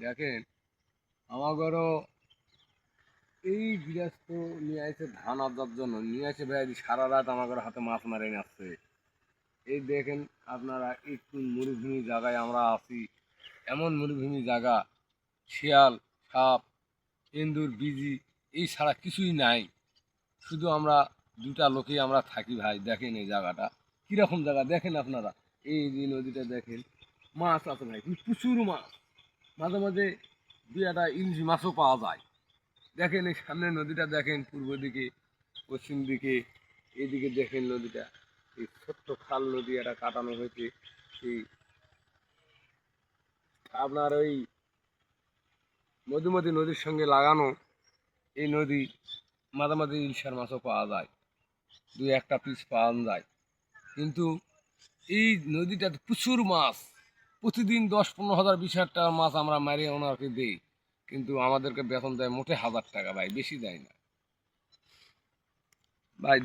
দেখেন আমাগরও এই গৃহস্থ নিয়ে আসে ধান আদার জন্য নিয়ে আসে ভাই সারা রাত আমাদের হাতে মাছ মারে আসছে। এই দেখেন আপনারা একটু মরুভূমি জায়গায় আমরা আছি, এমন মরুভূমি জায়গা শিয়াল সাপ এন্দুর বিজি এই ছাড়া কিছুই নাই। শুধু আমরা দুটা লোকেই আমরা থাকি ভাই। দেখেন এই জায়গাটা কীরকম জায়গা দেখেন আপনারা। এই যে নদীটা দেখেন, মাছ আছে ভাই কিন্তু প্রচুর মাছ, মাঝে মাঝে দুই একটা ইলিশ মাছও পাওয়া যায়। দেখেন এই সামনে নদীটা দেখেন, পূর্ব দিকে পশ্চিম দিকে এইদিকে দেখেন নদীটা, এই ছোট্ট খাল নদী একটা কাটানো হয়েছে। এই আপনার ওই মধুমতি নদীর সঙ্গে লাগানো এই নদী, মাঝে মাঝে ইলশার মাছও পাওয়া যায়, দুই একটা পিস পাওয়া যায়। কিন্তু এই নদীটাতে প্রচুর মাছ, প্রতিদিন 10-15 হাজার 20 হাজার টাকার মাছ আমরা মারি ওনাকে দিই, কিন্তু আমাদেরকে বেতন দেয় মোটে 1000 টাকা ভাই, বেশি দেয় না ভাই।